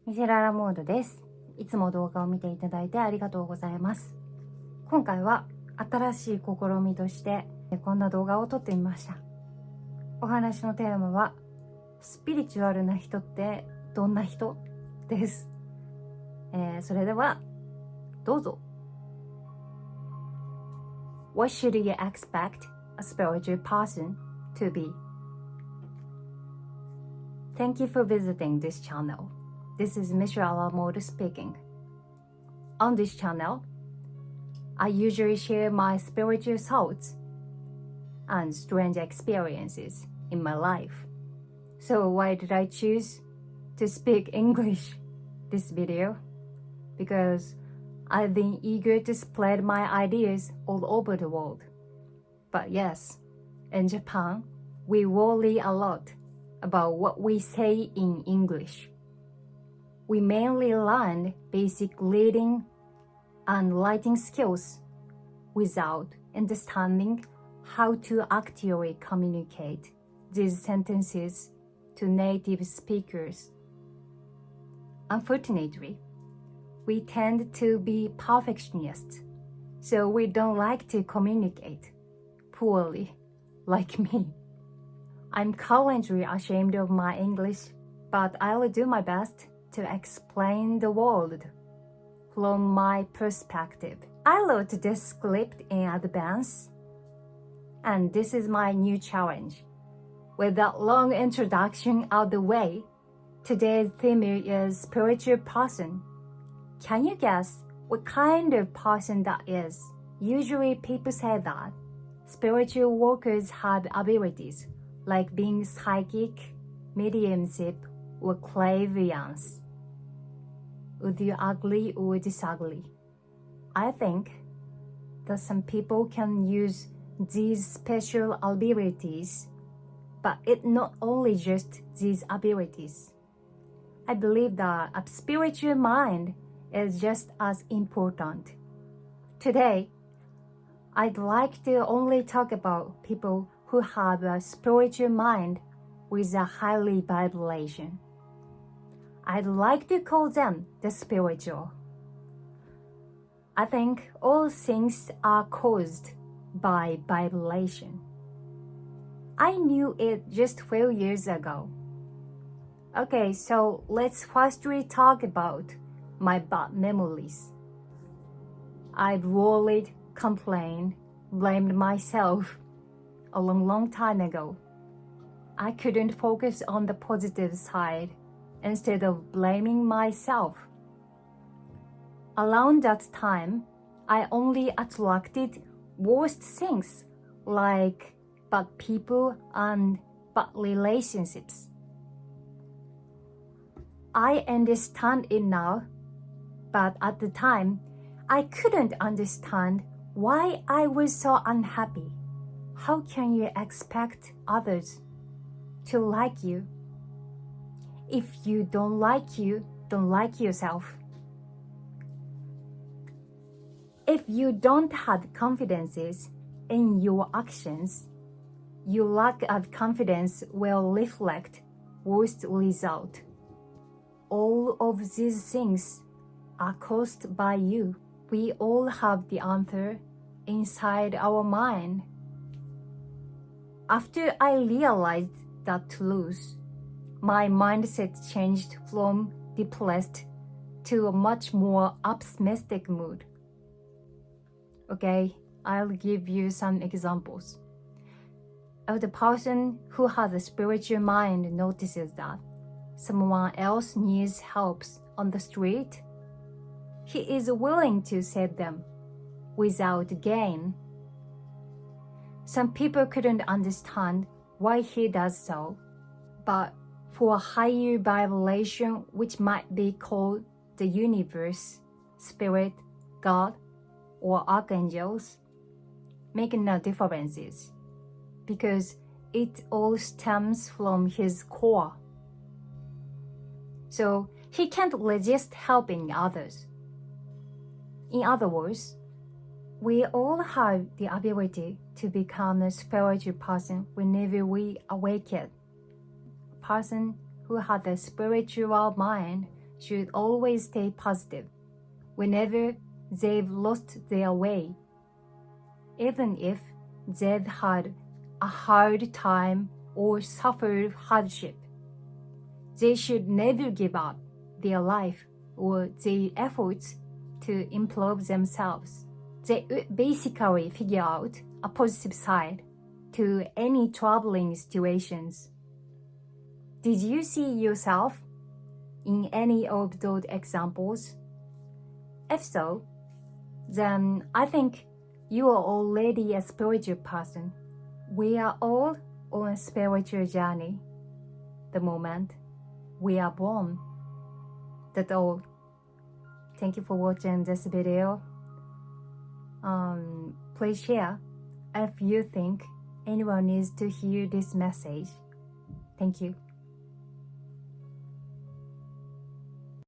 ミセララモードです。いつも動画を見ていただいてありがとうございます。今回は新しい試みとしてこんな動画を撮ってみました。お話のテーマはスピリチュアルな人ってどんな人です。それではどうぞ。What should you expect a spiritual person to be? Thank you for visiting this channel. This is Michelle Alamoto speaking. On this channel, I usually share my spiritual thoughts and strange experiences in my life. So why did I choose to speak English this video? Because I've been eager to spread my ideas all over the world. But yes, in Japan, we worry a lot about what we say in English. We mainly learn basic reading and writing skills without understanding how to actually communicate these sentences to native speakers. Unfortunately, we tend to be perfectionists, so we don't like to communicate poorly, like me. I'm currently ashamed of my English, but I'll do my best to explain the world from my perspective. I wrote this script in advance, and this is my new challenge. With that long introduction out the way, today's theme is spiritual person. Can you guess what kind of person that is? Usually people say that spiritual workers have abilities like being psychic, mediumship, or clairvoyance. Would you agree or disagree? I think that some people can use these special abilities, but it's not only just these abilities. I believe that a spiritual mind is just as important. Today, I'd like to only talk about people who have a spiritual mind with a highly vibration. I'd like to call them the spiritual. I think all things are caused by vibration. I knew it just a few years ago. Okay, so let's firstly talk about my bad memories. I've worried, complained, blamed myself a long time ago. I couldn't focus on the positive side instead of blaming myself. Around that time, I only attracted worst things like bad people and bad relationships. I understand it now, but at the time, I couldn't understand why I was so unhappy. How can you expect others to like you if you don't like yourself? If you don't have confidences in your actions, your lack of confidence will reflect worst result. All of these things are caused by you. We all have the answer inside our mind. After I realized that truth, my mindset changed from depressed to a much more optimistic mood. Okay, I'll give you some examples. If the person who has a spiritual mind notices that someone else needs help on the street, he is willing to save them without gain. Some people couldn't understand why he does so, but for a higher vibration, which might be called the universe, spirit, God, or archangels, making no differences, because it all stems from his core. So he can't resist helping others. In other words, we all have the ability to become a spiritual person whenever we awaken. A person who has a spiritual mind should always stay positive whenever they've lost their way, even if they've had a hard time or suffered hardship. They should never give up their life or their efforts to improve themselves. They would basically figure out a positive side to any troubling situations. Did you see yourself in any of those examples? If so, then I think you are already a spiritual person. We are all on a spiritual journey the moment we are born. That's all. Thank you for watching this video. Please share if you think anyone needs to hear this message. Thank you.